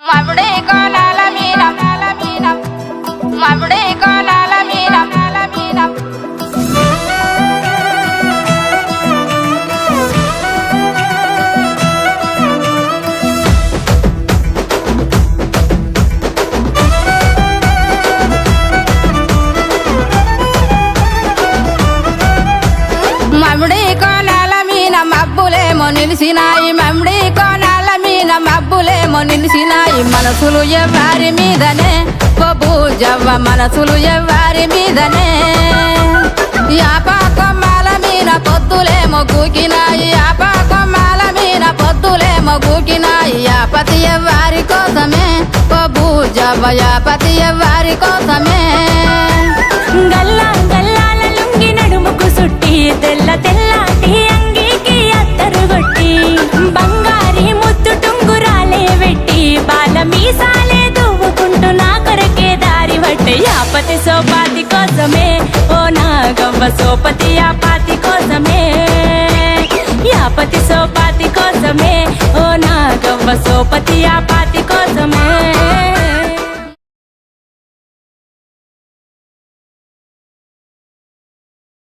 మామిడి కోనాల మీద మామిడి కోనాల మీద మామిడి కోనాల మీద మబ్బులేమో నిలిసినాయి మామిడి కోనాల మీద మబ్బులేమో నిలిసినాయి మనసులు ఎవ్వారి మీదనే బొబూజవ్వ మనసులు ఎవ్వారి మీదనే యాప కొమ్మల మీద పొద్దులేమో గూకినాయి యాప కొమ్మల మీద పొద్దులేమో గూకినాయి యాపతి ఎవ్వారి కోసమే బొబూజవ్వ యాపతి ఎవ్వారి కోసమే గల్లా గల్లాల లుంగి నడుముకు సుట్టి తెల్ల తెల్లాటి అంగీకి అత్తరు కొట్టి బంగారి ముద్దు టుంగురాలే వెట్టి బాల మీసాలే దువ్వుకుంటూ నా కొరకే దారి పట్టే యాపతి సోపాతి కోసమే ఓ నాగవ్వ సోపతి యాపాతి కోసమే యాపతి సోపాతి కోసమే ఓ నాగవ్వ సోపతి యాపాతి